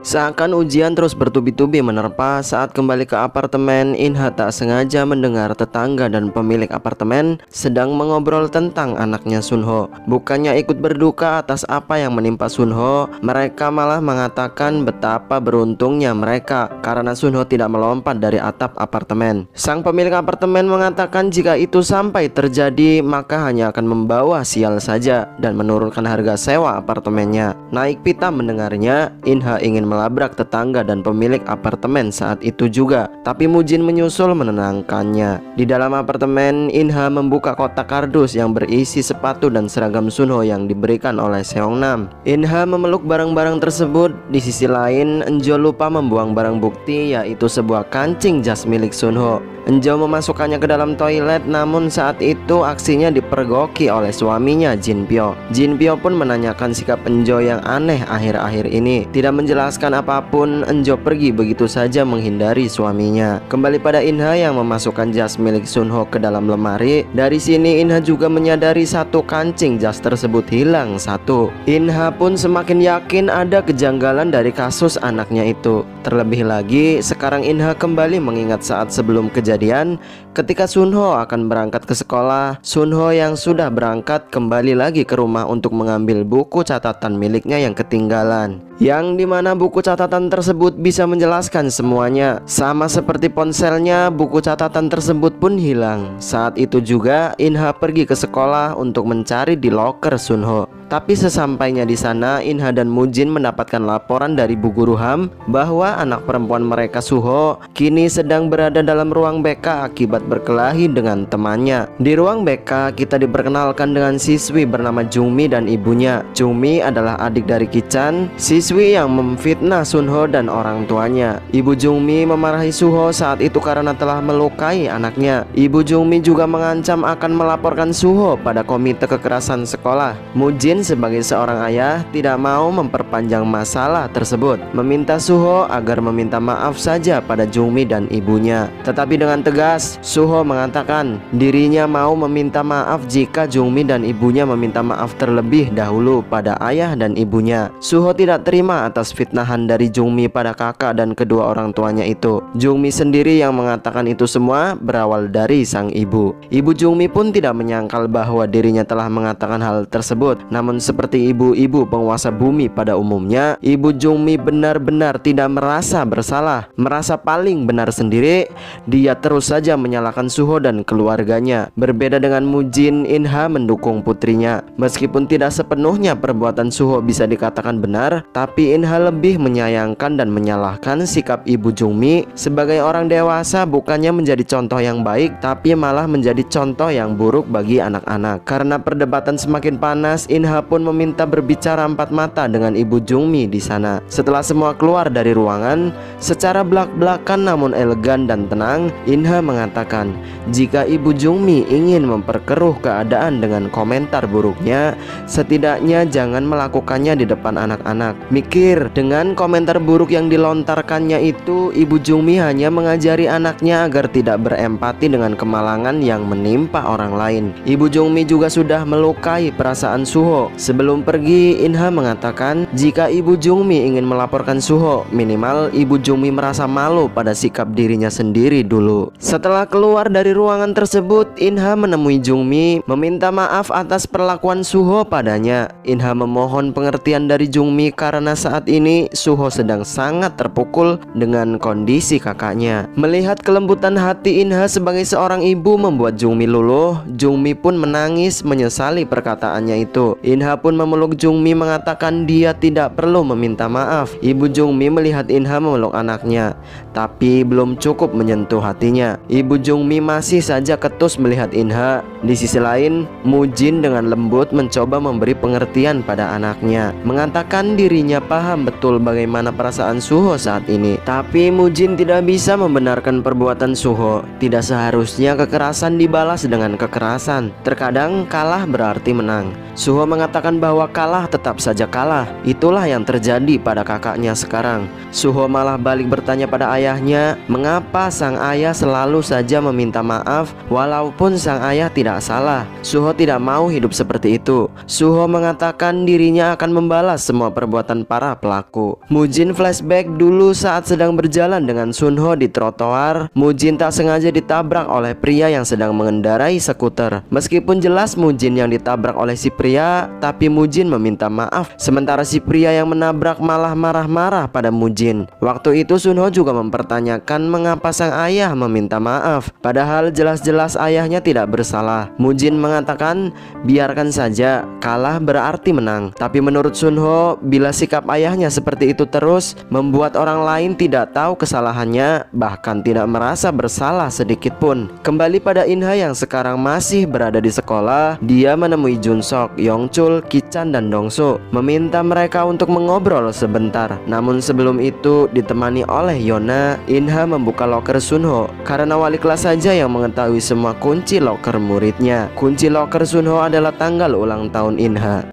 Seakan ujian terus bertubi-tubi menerpa saat kembali ke apartemen, Inha tak sengaja mendengar tetangga dan pemilik apartemen sedang mengobrol tentang anaknya Sunho. Bukannya ikut berduka atas apa yang menimpa Sunho, mereka malah mengatakan betapa beruntungnya mereka karena Sunho tidak melompat dari atap apartemen. Sang pemilik apartemen mengatakan jika itu sampai terjadi maka hanya akan membawa sial saja dan menurunkan harga sewa apartemennya. Naik pita mendengarnya, Inha ingin melabrak tetangga dan pemilik apartemen saat itu juga, tapi Mujin menyusul menenangkannya. Di dalam apartemen, Inha membuka kotak kardus yang berisi sepatu dan seragam Sunho yang diberikan oleh Seongnam. Inha memeluk barang-barang tersebut. Di sisi lain, Enjo lupa membuang barang bukti, yaitu sebuah kancing jas milik Sunho. Enjo memasukkannya ke dalam toilet, namun saat itu aksinya dipergoki oleh suaminya Jinpyo. Jinpyo pun menanyakan sikap Enjo yang aneh akhir-akhir ini. Tidak menjelaskan apapun, Enjo pergi begitu saja menghindari suaminya. Kembali pada Inha yang memasukkan jas milik Sunho ke dalam lemari. Dari sini Inha juga menyadari satu kancing jas tersebut hilang satu. Inha pun semakin yakin ada kejanggalan dari kasus anaknya itu. Terlebih lagi, sekarang Inha kembali mengingat saat sebelum kejadian ketika Sunho akan berangkat ke sekolah. Sunho yang sudah berangkat kembali lagi ke rumah untuk mengambil buku catatan miliknya yang ketinggalan, yang dimana buku catatan tersebut bisa menjelaskan semuanya. Sama seperti ponselnya, buku catatan tersebut pun hilang. Saat itu juga Inha pergi ke sekolah untuk mencari di loker Sunho. Tapi sesampainya di sana, Inha dan Mujin mendapatkan laporan dari Bu Guru Ham bahwa anak perempuan mereka Suho kini sedang berada dalam ruang BK akibat berkelahi dengan temannya. Di ruang BK kita diperkenalkan dengan siswi bernama Jungmi dan ibunya. Jungmi adalah adik dari Kichan, siswi yang memfitnah Sunho dan orang tuanya. Ibu Jungmi memarahi Suho saat itu karena telah melukai anaknya. Ibu Jungmi juga mengancam akan melaporkan Suho pada komite kekerasan sekolah. Mujin sebagai seorang ayah tidak mau memperpanjang masalah tersebut, meminta Suho agar meminta maaf saja pada Jungmi dan ibunya. Tetapi dengan tegas, Suho mengatakan dirinya mau meminta maaf jika Jungmi dan ibunya meminta maaf terlebih dahulu pada ayah dan ibunya. Suho tidak terima atas fitnahan dari Jungmi pada kakak dan kedua orang tuanya itu. Jungmi sendiri yang mengatakan itu semua berawal dari sang ibu. Ibu Jungmi pun tidak menyangkal bahwa dirinya telah mengatakan hal tersebut. Namun seperti ibu-ibu penguasa bumi pada umumnya, Ibu Jungmi benar-benar tidak merasa bersalah, merasa paling benar sendiri. Dia terus saja menyalahkan Suho dan keluarganya. Berbeda dengan Mujin, Inha mendukung putrinya. Meskipun tidak sepenuhnya perbuatan Suho bisa dikatakan benar, tapi Inha lebih menyayangkan dan menyalahkan sikap Ibu Jungmi. Sebagai orang dewasa bukannya menjadi contoh yang baik, tapi malah menjadi contoh yang buruk bagi anak-anak. Karena perdebatan semakin panas, Inha pun meminta berbicara empat mata dengan Ibu Jungmi di sana. Setelah semua keluar dari ruangan, secara belak-belakan namun elegan dan tenang, Inha mengatakan jika Ibu Jungmi ingin memperkeruh keadaan dengan komentar buruknya, setidaknya jangan melakukannya di depan anak-anak. Mikir, dengan komentar buruk yang dilontarkannya itu, Ibu Jungmi hanya mengajari anaknya agar tidak berempati dengan kemalangan yang menimpa orang lain. Ibu Jungmi juga sudah melukai perasaan Suho. Sebelum pergi, Inha mengatakan jika Ibu Jungmi ingin melaporkan Suho, minimal Ibu Jungmi merasa malu pada sikap dirinya sendiri dulu. Setelah keluar dari ruangan tersebut, Inha menemui Jungmi, meminta maaf atas perlakuan Suho padanya. Inha memohon pengertian dari Jungmi karena saat ini Suho sedang sangat terpukul dengan kondisi kakaknya. Melihat kelembutan hati Inha sebagai seorang ibu membuat Jungmi luluh. Jungmi pun menangis menyesali perkataannya itu. Inha pun memeluk Jungmi mengatakan dia tidak perlu meminta maaf. Ibu Jungmi melihat Inha memeluk anaknya, tapi belum cukup menyentuh hatinya. Ibu Jungmi masih saja ketus melihat Inha. Di sisi lain, Mujin dengan lembut mencoba memberi pengertian pada anaknya, mengatakan dirinya paham betul bagaimana perasaan Suho saat ini. Tapi Mujin tidak bisa membenarkan perbuatan Suho. Tidak seharusnya kekerasan dibalas dengan kekerasan. Terkadang kalah berarti menang. Suho mengatakan mengatakan bahwa kalah tetap saja kalah. Itulah yang terjadi pada kakaknya sekarang. Suho malah balik bertanya pada ayahnya, mengapa sang ayah selalu saja meminta maaf walaupun sang ayah tidak salah. Suho tidak mau hidup seperti itu. Suho mengatakan dirinya akan membalas semua perbuatan para pelaku. Mujin flashback dulu saat sedang berjalan dengan Sunho di trotoar. Mujin tak sengaja ditabrak oleh pria yang sedang mengendarai skuter. Meskipun jelas Mujin yang ditabrak oleh si pria, tapi Mujin meminta maaf. Sementara si pria yang menabrak malah marah-marah pada Mujin. Waktu itu Sunho juga mempertanyakan mengapa sang ayah meminta maaf, padahal jelas-jelas ayahnya tidak bersalah. Mujin mengatakan biarkan saja, kalah berarti menang. Tapi menurut Sunho, bila sikap ayahnya seperti itu terus membuat orang lain tidak tahu kesalahannya, bahkan tidak merasa bersalah sedikit pun. Kembali pada Inha yang sekarang masih berada di sekolah, dia menemui Junsok, Yongchul, Kichan, dan Dongsu, meminta mereka untuk mengobrol sebentar. Namun sebelum itu ditemani oleh Yona, Inha membuka loker Sunho karena wali kelas saja yang mengetahui semua kunci loker muridnya. Kunci loker Sunho adalah tanggal ulang tahun Inha.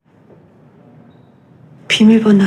비밀번호.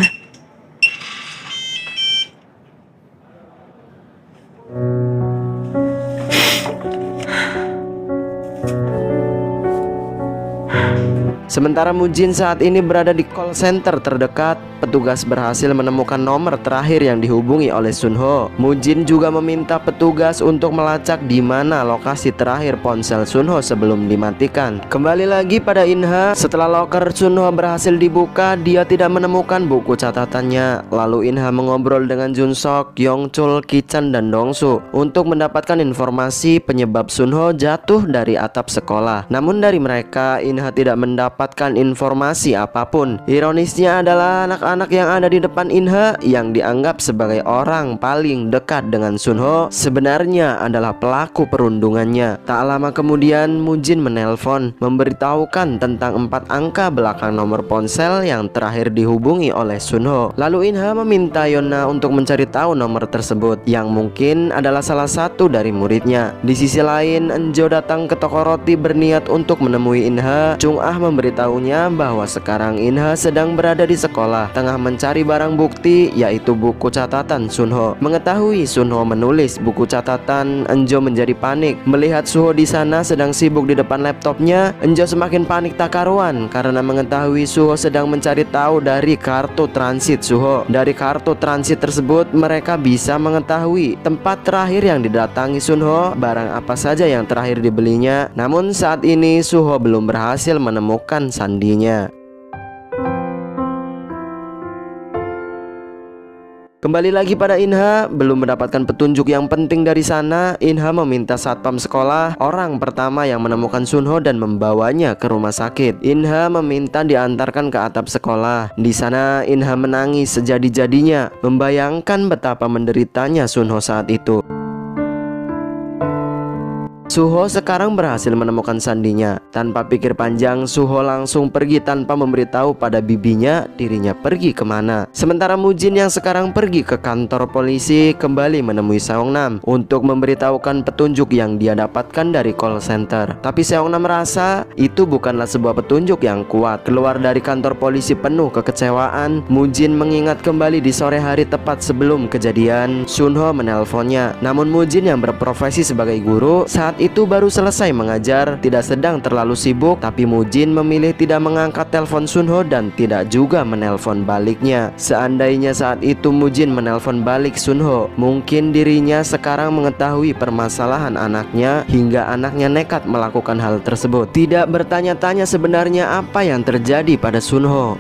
Sementara Mujin saat ini berada di call center terdekat. Petugas berhasil menemukan nomor terakhir yang dihubungi oleh Sunho. Mujin juga meminta petugas untuk melacak di mana lokasi terakhir ponsel Sunho sebelum dimatikan. Kembali lagi pada Inha, setelah loker Sunho berhasil dibuka, dia tidak menemukan buku catatannya. Lalu Inha mengobrol dengan Junsok, Yongchul, Kichan, dan Dongsu untuk mendapatkan informasi penyebab Sunho jatuh dari atap sekolah. Namun dari mereka, Inha tidak mendapatkan informasi apapun. Ironisnya adalah anak-anak yang ada di depan Inha yang dianggap sebagai orang paling dekat dengan Sunho sebenarnya adalah pelaku perundungannya. Tak lama kemudian Mujin menelpon memberitahukan tentang 4 angka belakang nomor ponsel yang terakhir dihubungi oleh Sunho. Lalu Inha meminta Yona untuk mencari tahu nomor tersebut yang mungkin adalah salah satu dari muridnya. Di sisi lain, Enjo datang ke toko roti berniat untuk menemui Inha. Chung-ah memberitahunya bahwa sekarang Inha sedang berada di sekolah tengah mencari barang bukti, yaitu buku catatan Sunho. Mengetahui Sunho menulis buku catatan, Enjo menjadi panik. Melihat Suho di sana sedang sibuk di depan laptopnya, Enjo semakin panik tak karuan karena mengetahui Suho sedang mencari tahu dari kartu transit Suho. Dari kartu transit tersebut mereka bisa mengetahui tempat terakhir yang didatangi Sunho, barang apa saja yang terakhir dibelinya. Namun saat ini Suho belum berhasil menemukan sandinya. Kembali lagi pada Inha, belum mendapatkan petunjuk yang penting dari sana. Inha meminta satpam sekolah, orang pertama yang menemukan Sunho dan membawanya ke rumah sakit. Inha meminta diantarkan ke atap sekolah. Di sana Inha menangis sejadi-jadinya, membayangkan betapa menderitanya Sunho saat itu. Suho sekarang berhasil menemukan sandinya. Tanpa pikir panjang, Suho langsung pergi tanpa memberitahu pada bibinya dirinya pergi kemana. Sementara Mujin yang sekarang pergi ke kantor polisi kembali menemui Seongnam untuk memberitahukan petunjuk yang dia dapatkan dari call center. Tapi Seongnam merasa itu bukanlah sebuah petunjuk yang kuat. Keluar dari kantor polisi penuh kekecewaan, Mujin mengingat kembali di sore hari tepat sebelum kejadian Sunho menelponnya. Namun Mujin yang berprofesi sebagai guru saat itu baru selesai mengajar, tidak sedang terlalu sibuk. Tapi Mujin memilih tidak mengangkat telepon Sunho dan tidak juga menelpon baliknya. Seandainya saat itu Mujin menelpon balik Sunho, mungkin dirinya sekarang mengetahui permasalahan anaknya hingga anaknya nekat melakukan hal tersebut. Tidak bertanya-tanya sebenarnya apa yang terjadi pada Sunho.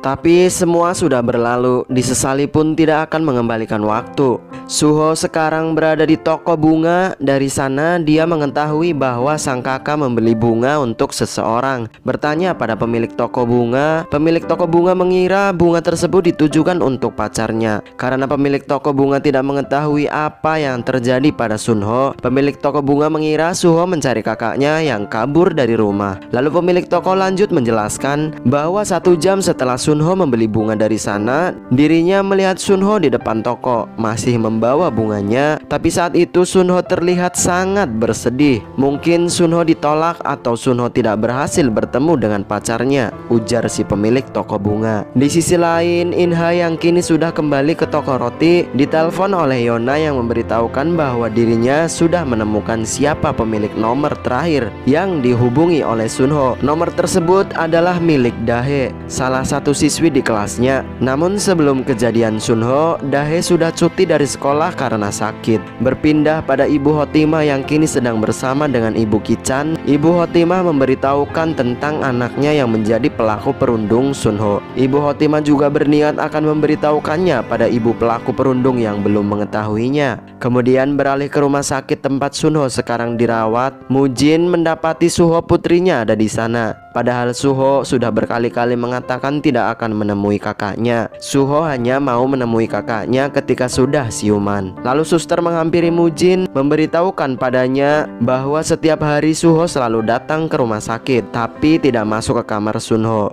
Tapi semua sudah berlalu, disesali pun tidak akan mengembalikan waktu. Suho sekarang berada di toko bunga. Dari sana dia mengetahui bahwa sang kakak membeli bunga untuk seseorang. Bertanya pada pemilik toko bunga. Pemilik toko bunga mengira bunga tersebut ditujukan untuk pacarnya. Karena pemilik toko bunga tidak mengetahui apa yang terjadi pada Sunho, pemilik toko bunga mengira Suho mencari kakaknya yang kabur dari rumah. Lalu pemilik toko lanjut menjelaskan bahwa 1 jam setelah Sunho Sunho membeli bunga dari sana, dirinya melihat Sunho di depan toko masih membawa bunganya. Tapi saat itu Sunho terlihat sangat bersedih. Mungkin Sunho ditolak atau Sunho tidak berhasil bertemu dengan pacarnya, ujar si pemilik toko bunga. Di sisi lain, Inha yang kini sudah kembali ke toko roti ditelepon oleh Yona yang memberitahukan bahwa dirinya sudah menemukan siapa pemilik nomor terakhir yang dihubungi oleh Sunho. Nomor tersebut adalah milik Dahe, salah satu siswi di kelasnya. Namun sebelum kejadian Sunho, Dahe sudah cuti dari sekolah karena sakit, berpindah pada Ibu Hotima yang kini sedang bersama dengan Ibu Kichan. Ibu Hotima memberitahukan tentang anaknya yang menjadi pelaku perundung Sunho. Ibu Hotima juga berniat akan memberitahukannya pada ibu pelaku perundung yang belum mengetahuinya. Kemudian beralih ke rumah sakit tempat Sunho sekarang dirawat. Mujin mendapati Suho putrinya ada di sana. Padahal Suho sudah berkali-kali mengatakan tidak akan menemui kakaknya. Suho hanya mau menemui kakaknya ketika sudah siuman. Lalu suster menghampiri Mujin, memberitahukan padanya bahwa setiap hari Suho selalu datang ke rumah sakit, tapi tidak masuk ke kamar Sunho.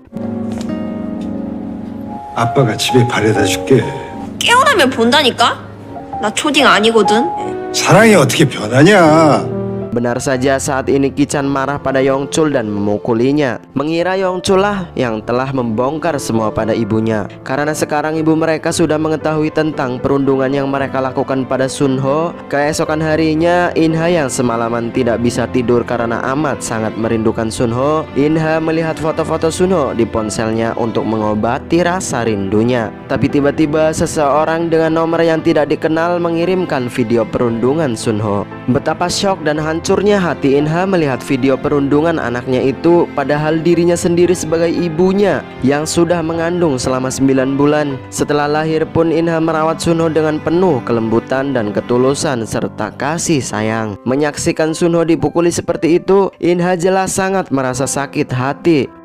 아빠가 집에 바래다 줄게. 깨어나면 본다니까? 나 초딩 아니거든. 사랑이 어떻게 변하냐? Benar saja saat ini Kichan marah pada Yongchul dan memukulinya, mengira Yongchul lah yang telah membongkar semua pada ibunya. Karena sekarang ibu mereka sudah mengetahui tentang perundungan yang mereka lakukan pada Sunho. Keesokan harinya, Inha yang semalaman tidak bisa tidur karena amat sangat merindukan Sunho. Inha melihat foto-foto Sunho di ponselnya untuk mengobati rasa rindunya. Tapi tiba-tiba seseorang dengan nomor yang tidak dikenal mengirimkan video perundungan Sunho. Betapa syok dan hancurnya hati Inha melihat video perundungan anaknya itu, padahal dirinya sendiri sebagai ibunya yang sudah mengandung selama 9 bulan. Setelah lahir pun Inha merawat Sunho dengan penuh kelembutan dan ketulusan serta kasih sayang. Menyaksikan Sunho dipukuli seperti itu, Inha jelas sangat merasa sakit hati.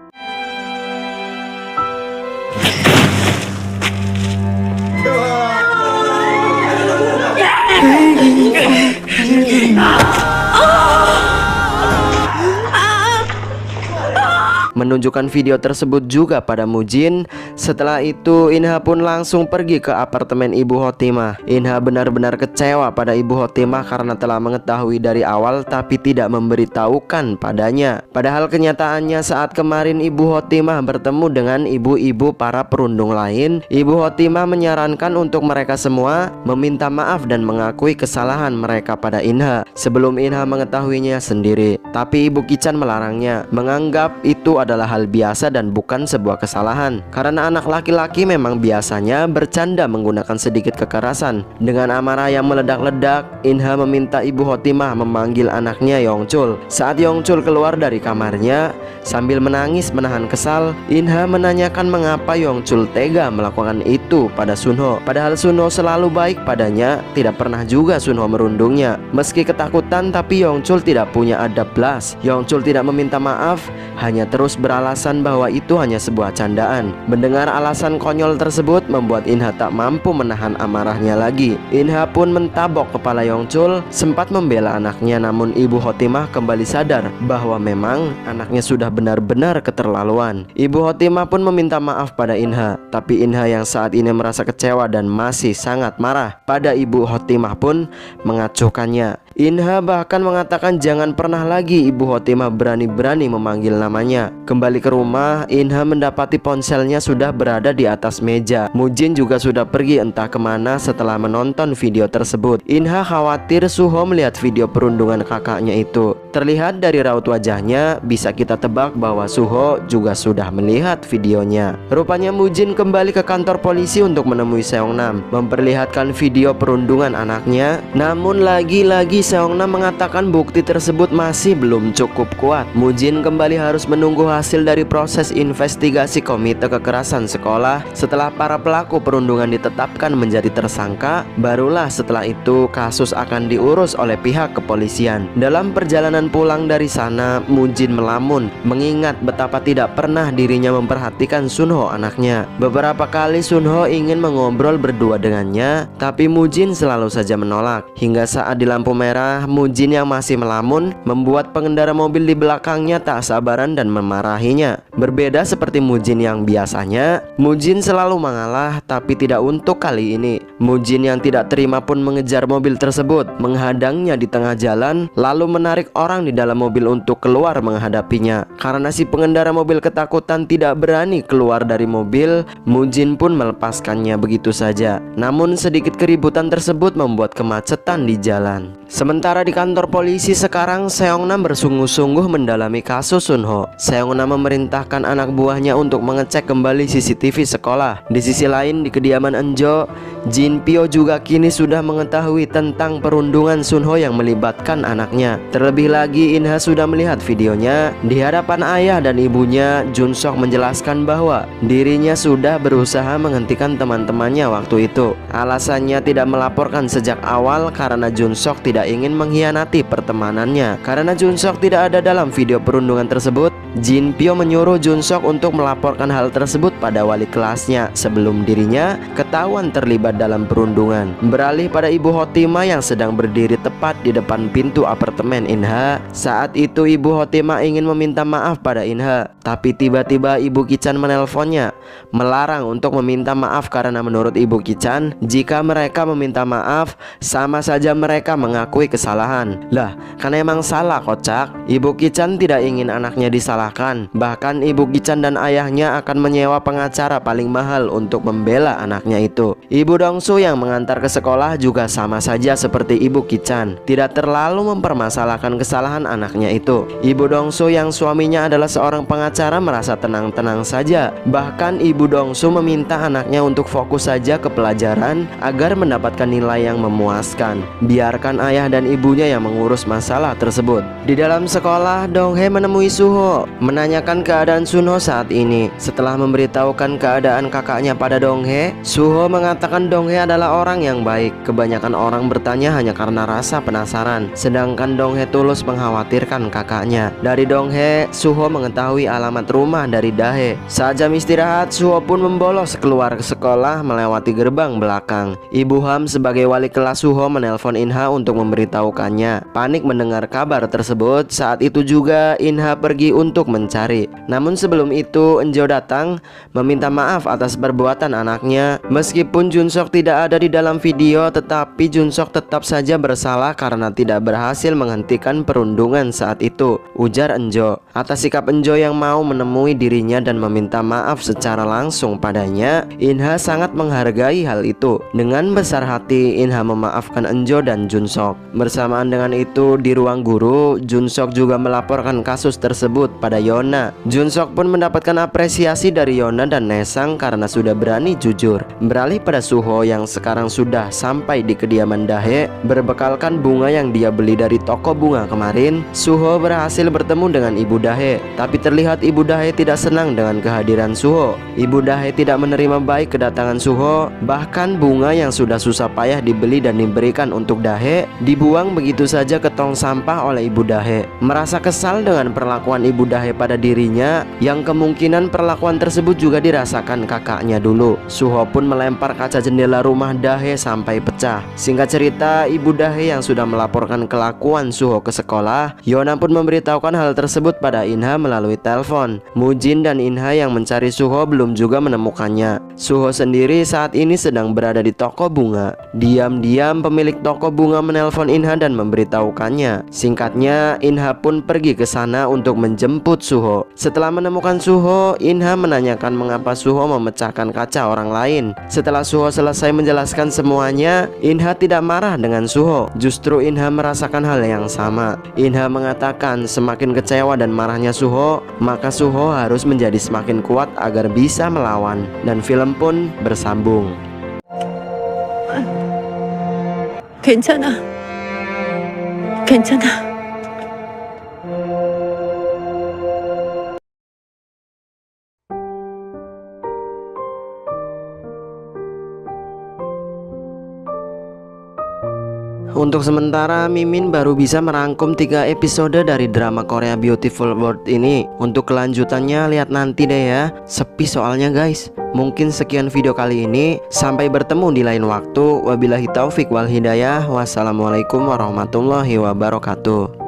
Menunjukkan video tersebut juga pada Mujin. Setelah itu Inha pun langsung pergi ke apartemen Ibu Hotima. Inha benar-benar kecewa pada Ibu Hotima karena telah mengetahui dari awal tapi tidak memberitahukan padanya. Padahal kenyataannya saat kemarin Ibu Hotima bertemu dengan ibu-ibu para perundung lain, Ibu Hotima menyarankan untuk mereka semua meminta maaf dan mengakui kesalahan mereka pada Inha sebelum Inha mengetahuinya sendiri. Tapi Ibu Kichan melarangnya, menganggap itu adalah hal biasa dan bukan sebuah kesalahan. Karena anak laki-laki memang biasanya bercanda menggunakan sedikit kekerasan. Dengan amarah yang meledak-ledak, Inha meminta Ibu Hotimah memanggil anaknya Yongchul. Saat Yongchul keluar dari kamarnya sambil menangis menahan kesal, Inha menanyakan mengapa Yongchul tega melakukan itu pada Sunho. Padahal Sunho selalu baik padanya, tidak pernah juga Sunho merundungnya. Meski ketakutan tapi Yongchul tidak punya adab belas. Yongchul tidak meminta maaf, hanya terus beralasan bahwa itu hanya sebuah candaan. Mendengar alasan konyol tersebut membuat Inha tak mampu menahan amarahnya lagi. Inha pun mentabok kepala Yongchul, sempat membela anaknya, namun Ibu Hotimah kembali sadar bahwa memang anaknya sudah benar-benar keterlaluan. Ibu Hotimah pun meminta maaf pada Inha, tapi Inha yang saat ini merasa kecewa dan masih sangat marah pada Ibu Hotimah pun mengacuhkannya. Inha bahkan mengatakan jangan pernah lagi Ibu Hotimah berani-berani memanggil namanya. Kembali ke rumah, Inha mendapati ponselnya sudah berada di atas meja. Mujin juga sudah pergi entah kemana setelah menonton video tersebut. Inha khawatir Suho melihat video perundungan kakaknya itu. Terlihat dari raut wajahnya, bisa kita tebak bahwa Suho juga sudah melihat videonya. Rupanya Mujin kembali ke kantor polisi untuk menemui Seongnam, memperlihatkan video perundungan anaknya. Namun lagi-lagi Seongnam mengatakan bukti tersebut masih belum cukup kuat. Mujin kembali harus menunggu hasil dari proses investigasi Komite Kekerasan Sekolah. Setelah para pelaku perundungan ditetapkan menjadi tersangka, barulah setelah itu kasus akan diurus oleh pihak kepolisian. Dalam perjalanan pulang dari sana, Mujin melamun, mengingat betapa tidak pernah dirinya memperhatikan Sunho anaknya. Beberapa kali Sunho ingin mengobrol berdua dengannya, tapi Mujin selalu saja menolak. Hingga saat di lampu merah merah Mujin yang masih melamun membuat pengendara mobil di belakangnya tak sabaran dan memarahinya. Berbeda seperti Mujin yang biasanya, Mujin selalu mengalah, tapi tidak untuk kali ini. Mujin yang tidak terima pun mengejar mobil tersebut, menghadangnya di tengah jalan, lalu menarik orang di dalam mobil untuk keluar menghadapinya. Karena si pengendara mobil ketakutan tidak berani keluar dari mobil, Mujin pun melepaskannya begitu saja. Namun sedikit keributan tersebut membuat kemacetan di jalan. Sementara di kantor polisi sekarang, Seongnam bersungguh-sungguh mendalami kasus Sunho. Seongnam memerintahkan anak buahnya untuk mengecek kembali CCTV sekolah. Di sisi lain, di kediaman Enjo, Jin Pyo juga kini sudah mengetahui tentang perundungan Sunho yang melibatkan anaknya. Terlebih lagi, Inha sudah melihat videonya. Di hadapan ayah dan ibunya, Jun Sok menjelaskan bahwa dirinya sudah berusaha menghentikan teman-temannya waktu itu. Alasannya tidak melaporkan sejak awal karena Jun Sok tidak ingin mengkhianati pertemanannya. Karena Jun Sok tidak ada dalam video perundungan tersebut, Jin Pyo menyuruh Jun Sok untuk melaporkan hal tersebut pada wali kelasnya sebelum dirinya ketahuan terlibat dalam perundungan. Beralih pada Ibu Hotima yang sedang berdiri tepat di depan pintu apartemen Inha. Saat itu Ibu Hotima ingin meminta maaf pada Inha, tapi tiba-tiba Ibu Kichan menelponnya, melarang untuk meminta maaf karena menurut Ibu Kichan, jika mereka meminta maaf sama saja mereka mengakui kesalahan. Lah, kan emang salah kocak. Ibu Kichan tidak ingin anaknya disalahkan. Bahkan Ibu Kichan dan ayahnya akan menyewa pengacara paling mahal untuk membela anaknya itu. Ibu Dongsu yang mengantar ke sekolah juga sama saja seperti Ibu Kichan, tidak terlalu mempermasalahkan kesalahan anaknya itu. Ibu Dongsu yang suaminya adalah seorang pengacara merasa tenang-tenang saja. Bahkan Ibu Dongsu meminta anaknya untuk fokus saja ke pelajaran agar mendapatkan nilai yang memuaskan. Biarkan ayah dan ibunya yang mengurus masalah tersebut. Di dalam sekolah, Donghae menemui Suho, menanyakan keadaan Sunho saat ini. Setelah memberitahukan keadaan kakaknya pada Donghae, Suho mengatakan Donghae adalah orang yang baik. Kebanyakan orang bertanya hanya karena rasa penasaran, sedangkan Donghae tulus mengkhawatirkan kakaknya. Dari Donghae, Suho mengetahui alamat rumah dari Dahe. Saat jam istirahat, Suho pun membolos keluar ke sekolah melewati gerbang belakang. Ibu Ham sebagai wali kelas Suho menelpon Inha untuk memberitahukannya. Panik mendengar kabar tersebut. Saat itu juga Inha pergi untuk mencari. Namun sebelum itu Enjo datang meminta maaf atas perbuatan anaknya. Meskipun Jun Sok tidak ada di dalam video, tetapi Jun Sok tetap saja bersalah karena tidak berhasil menghentikan perundungan saat itu, ujar Enjo. Atas sikap Enjo yang mau menemui dirinya dan meminta maaf secara langsung padanya, Inha sangat menghargai hal itu. Dengan besar hati Inha memaafkan Enjo dan Jun Sok. Bersamaan dengan itu di ruang guru, Jun Sok juga melaporkan kasus tersebut pada Yona. Jun Sok pun mendapatkan apresiasi dari Yona dan Nesang karena sudah berani jujur. Beralih pada Suho yang sekarang sudah sampai di kediaman Dahe, berbekalkan bunga yang dia beli dari toko bunga kemarin. Suho berhasil bertemu dengan Ibu Dahe, tapi terlihat Ibu Dahe tidak senang dengan kehadiran Suho. Ibu Dahe tidak menerima baik kedatangan Suho. Bahkan bunga yang sudah susah payah dibeli dan diberikan untuk Dahe dibuang begitu saja ke tong sampah oleh Ibu Dahe. Merasa kesal dengan perlakuan Ibu Dahe pada dirinya, yang kemungkinan perlakuan tersebut juga dirasakan kakaknya dulu. Suho pun melempar kaca jendela rumah Dahe sampai pecah. Singkat cerita, Ibu Dahe yang sudah melaporkan kelakuan Suho ke sekolah, Yona pun memberitahukan hal tersebut pada Inha melalui telepon. Mujin dan Inha yang mencari Suho belum juga menemukannya. Suho sendiri saat ini sedang berada di toko bunga. Diam-diam pemilik toko bunga menelpon Inha dan memberitahukannya. Singkatnya, Inha pun pergi ke sana untuk menjemput Suho. Setelah menemukan Suho, Inha menanyakan mengapa Suho memecahkan kaca orang lain. Setelah Suho selesai menjelaskan semuanya, Inha tidak marah dengan Suho. Justru Inha merasakan hal yang sama. Inha mengatakan semakin kecewa dan marahnya Suho, maka Suho harus menjadi semakin kuat agar bisa melawan. Dan film pun bersambung. 괜찮아. 괜찮아. Untuk sementara Mimin baru bisa merangkum 3 episode dari drama Korea Beautiful World ini. Untuk kelanjutannya lihat nanti deh ya. Sepi soalnya guys. Mungkin sekian video kali ini. Sampai bertemu di lain waktu. Wabillahi taufik wal hidayah. Wassalamualaikum warahmatullahi wabarakatuh.